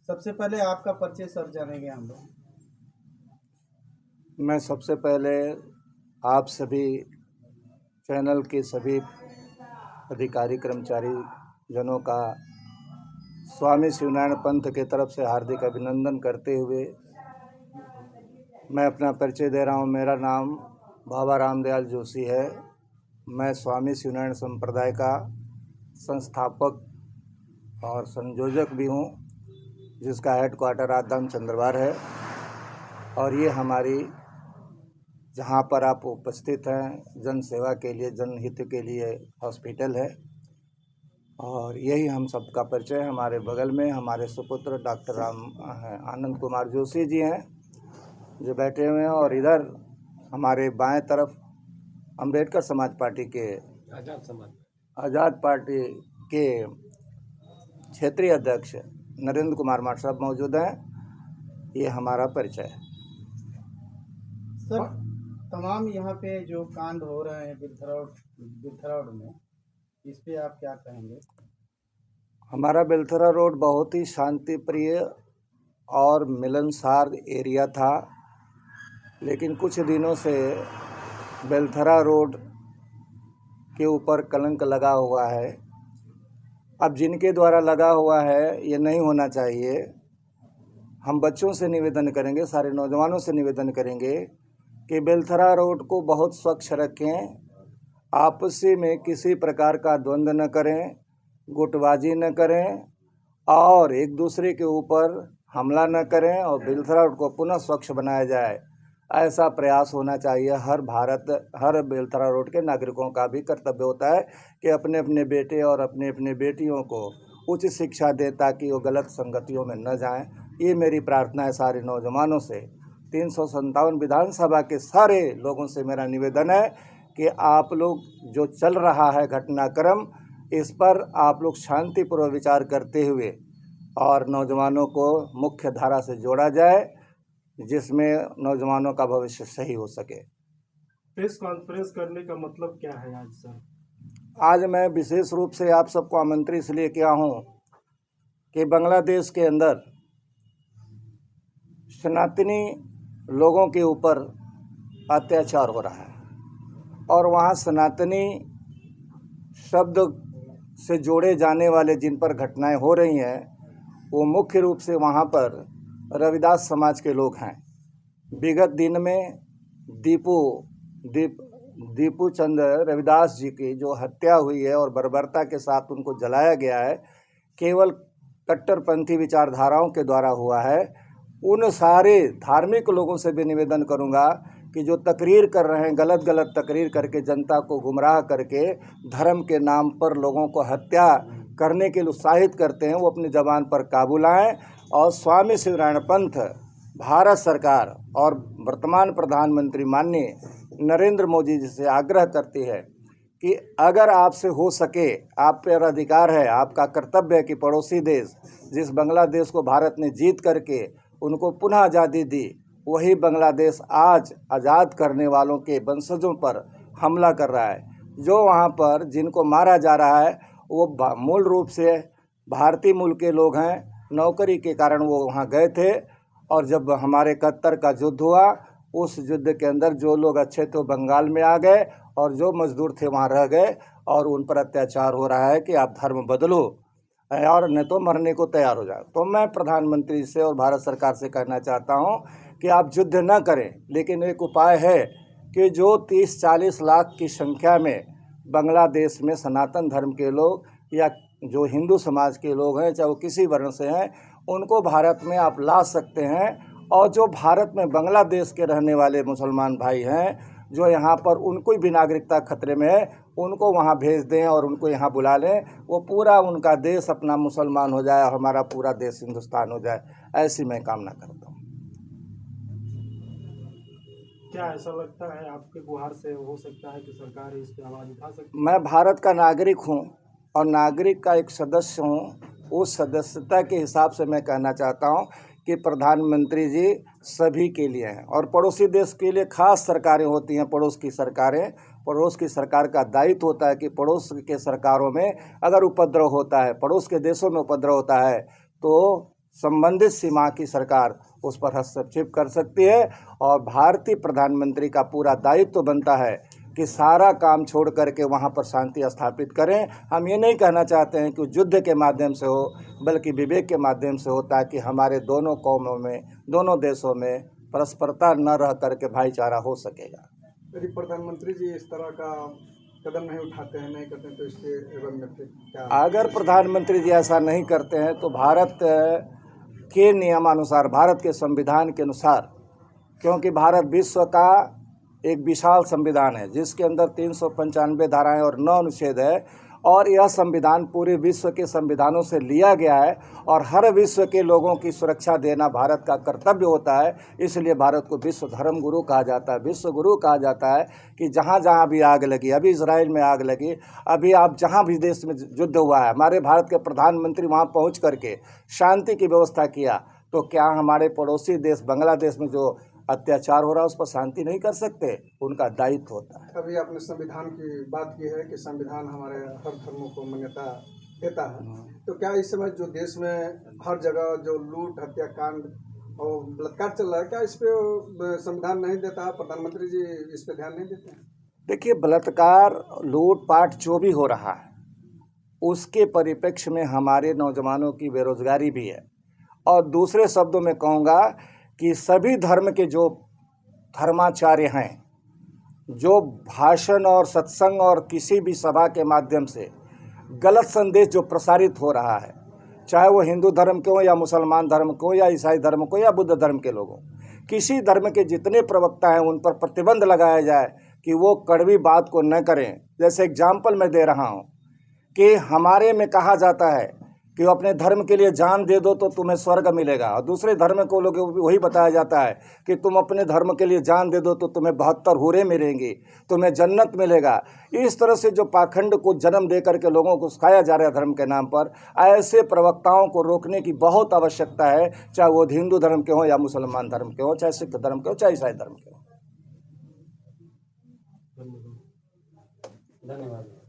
सबसे पहले आपका परिचय सर जानेंगे हम लोग। मैं सबसे पहले आप सभी चैनल के सभी अधिकारी कर्मचारी जनों का स्वामी शिवनारायण पंथ के तरफ से हार्दिक अभिनंदन करते हुए मैं अपना परिचय दे रहा हूँ। मेरा नाम बाबा रामदयाल जोशी है। मैं स्वामी शिवनारायण संप्रदाय का संस्थापक और संयोजक भी हूँ, जिसका हेडक्वार्टर आदम चंद्रवार है। और ये हमारी जहाँ पर आप उपस्थित हैं जन सेवा के लिए, जनहित के लिए हॉस्पिटल है। और यही हम सबका परिचय। हमारे बगल में हमारे सुपुत्र डॉक्टर आनंद कुमार जोशी जी हैं जो बैठे हुए हैं, और इधर हमारे बाएं तरफ अंबेडकर समाज पार्टी के आज़ाद पार्टी के क्षेत्रीय अध्यक्ष नरेंद्र कुमार माट साहब मौजूद हैं। ये हमारा परिचय है। सर, तमाम यहाँ पे जो कांड हो रहे हैं बिलथरा रोड में, इस पे आप क्या कहेंगे? हमारा बिलथरा रोड बहुत ही शांति प्रिय और मिलनसार एरिया था, लेकिन कुछ दिनों से बिलथरा रोड के ऊपर कलंक लगा हुआ है। अब जिनके द्वारा लगा हुआ है ये नहीं होना चाहिए। हम बच्चों से निवेदन करेंगे, सारे नौजवानों से निवेदन करेंगे कि बिलथरा रोड को बहुत स्वच्छ रखें, आपसी में किसी प्रकार का द्वंद्व न करें, गुटबाजी न करें और एक दूसरे के ऊपर हमला न करें, और बिलथरा रोड को पुनः स्वच्छ बनाया जाए। ऐसा प्रयास होना चाहिए। हर बिलथरा रोड के नागरिकों का भी कर्तव्य होता है कि अपने अपने बेटे और अपने अपने बेटियों को उच्च शिक्षा दें ताकि वो गलत संगतियों में न जाएं। ये मेरी प्रार्थना है सारे नौजवानों से। 357 विधानसभा के सारे लोगों से मेरा निवेदन है कि आप लोग जो चल रहा है घटनाक्रम, इस पर आप लोग शांतिपूर्वक विचार करते हुए और नौजवानों को मुख्य धारा से जोड़ा जाए, जिसमें नौजवानों का भविष्य सही हो सके। प्रेस कॉन्फ्रेंस करने का मतलब क्या है आज सर? आज मैं विशेष रूप से आप सबको आमंत्रित इसलिए किया हूँ कि बांग्लादेश के अंदर सनातनी लोगों के ऊपर अत्याचार हो रहा है, और वहाँ सनातनी शब्द से जोड़े जाने वाले जिन पर घटनाएं हो रही हैं, वो मुख्य रूप से वहाँ पर रविदास समाज के लोग हैं। विगत दिन में दीपू चंद रविदास जी की जो हत्या हुई है और बर्बरता के साथ उनको जलाया गया है, केवल कट्टरपंथी विचारधाराओं के द्वारा हुआ है। उन सारे धार्मिक लोगों से भी निवेदन करूंगा कि जो तकरीर कर रहे हैं, गलत तकरीर करके जनता को गुमराह करके धर्म के नाम पर लोगों को हत्या करने के लिए उत्साहित करते हैं, वो अपनी ज़बान पर काबू लाएं। और स्वामी शिवनारायण पंथ भारत सरकार और वर्तमान प्रधानमंत्री माननीय नरेंद्र मोदी जी से आग्रह करती है कि अगर आपसे हो सके, आप पर अधिकार है, आपका कर्तव्य है कि पड़ोसी देश जिस बांग्लादेश को भारत ने जीत करके उनको पुनः आज़ादी दी, वही बांग्लादेश आज आज़ाद करने वालों के वंशजों पर हमला कर रहा है। जो वहाँ पर जिनको मारा जा रहा है वो मूल रूप से भारतीय मूल के लोग हैं। नौकरी के कारण वो वहाँ गए थे, और जब हमारे 71 का युद्ध हुआ, उस युद्ध के अंदर जो लोग अच्छे थे बंगाल में आ गए और जो मजदूर थे वहाँ रह गए, और उन पर अत्याचार हो रहा है कि आप धर्म बदलो और न तो मरने को तैयार हो जाए। तो मैं प्रधानमंत्री से और भारत सरकार से कहना चाहता हूँ कि आप युद्ध न करें, लेकिन एक उपाय है कि जो 30-40 लाख की संख्या में बांग्लादेश में सनातन धर्म के लोग या जो हिंदू समाज के लोग हैं, चाहे वो किसी वर्ण से हैं, उनको भारत में आप ला सकते हैं। और जो भारत में बांग्लादेश के रहने वाले मुसलमान भाई हैं जो यहाँ पर उनको भी नागरिकता खतरे में है, उनको वहाँ भेज दें और उनको यहाँ बुला लें। वो पूरा उनका देश अपना मुसलमान हो जाए और हमारा पूरा देश हिंदुस्तान हो जाए, ऐसी मैं कामना करता हूँ। क्या ऐसा लगता है आपके गुहार से हो सकता है कि सरकार इस पर आवाज़ उठा सकती है? मैं भारत का नागरिक हूँ और नागरिक का एक सदस्य हूँ। उस सदस्यता के हिसाब से मैं कहना चाहता हूँ कि प्रधानमंत्री जी सभी के लिए हैं, और पड़ोसी देश के लिए खास सरकारें होती हैं, पड़ोस की सरकारें, पड़ोस की सरकार का दायित्व होता है कि पड़ोस के सरकारों में अगर उपद्रव होता है, पड़ोस के देशों में उपद्रव होता है, तो संबंधित सीमा की सरकार उस पर हस्तक्षेप कर सकती है। और भारतीय प्रधानमंत्री का पूरा दायित्व बनता है कि सारा काम छोड़ करके वहाँ पर शांति स्थापित करें। हम ये नहीं कहना चाहते हैं कि युद्ध के माध्यम से हो, बल्कि विवेक के माध्यम से हो, ताकि हमारे दोनों कौमों में, दोनों देशों में परस्परता न रह करके भाईचारा हो सकेगा। यदि प्रधानमंत्री जी इस तरह का कदम नहीं उठाते हैं, नहीं करते हैं, तो इसके एवं में फिर क्या? अगर प्रधानमंत्री जी ऐसा नहीं करते हैं तो भारत के नियमानुसार, भारत के संविधान के अनुसार, क्योंकि भारत विश्व का एक विशाल संविधान है जिसके अंदर 395 धाराएं और 9 अनुच्छेद है, और यह संविधान पूरे विश्व के संविधानों से लिया गया है और हर विश्व के लोगों की सुरक्षा देना भारत का कर्तव्य होता है। इसलिए भारत को विश्व धर्म गुरु कहा जाता है, विश्व गुरु कहा जाता है कि जहाँ जहाँ भी आग लगी, अभी इजराइल में आग लगी, अभी आप जहाँ भी देश में युद्ध हुआ है, हमारे भारत के प्रधानमंत्री वहाँ पहुँच करके शांति की व्यवस्था किया, तो क्या हमारे पड़ोसी देश बांग्लादेश में जो अत्याचार हो रहा है उस पर शांति नहीं कर सकते? उनका दायित्व होता है। अभी आपने संविधान की बात की है कि संविधान हमारे हर धर्मों को मान्यता देता है, तो क्या इस समय जो देश में हर जगह जो लूट, हत्याकांड और बलात्कार चल रहा है, क्या इस पे संविधान नहीं देता? प्रधानमंत्री जी इस पे ध्यान नहीं देते हैं? देखिए, बलात्कार, लूटपाट जो भी हो रहा है उसके परिप्रेक्ष्य में हमारे नौजवानों की बेरोजगारी भी है। और दूसरे शब्दों में कहूँगा कि सभी धर्म के जो धर्माचार्य हैं, जो भाषण और सत्संग और किसी भी सभा के माध्यम से गलत संदेश जो प्रसारित हो रहा है, चाहे वो हिंदू धर्म के हो या मुसलमान धर्म के हो या ईसाई धर्म को या बुद्ध धर्म के लोगों, किसी धर्म के जितने प्रवक्ता हैं उन पर प्रतिबंध लगाया जाए कि वो कड़वी बात को न करें। जैसे एग्जाम्पल मैं दे रहा हूँ कि हमारे में कहा जाता है कि अपने धर्म के लिए जान दे दो तो तुम्हें स्वर्ग मिलेगा, और दूसरे धर्म को लोग वही बताया जाता है कि तुम अपने धर्म के लिए जान दे दो तो तुम्हें 72 हूरें मिलेंगी, तुम्हें जन्नत मिलेगा। इस तरह से जो पाखंड को जन्म दे करके लोगों को सिखाया जा रहा है धर्म के नाम पर, ऐसे प्रवक्ताओं को रोकने की बहुत आवश्यकता है, चाहे वो हिंदू धर्म के हों या मुसलमान धर्म के हों, चाहे सिख धर्म के हों, चाहे ईसाई धर्म के हों। धन्यवाद।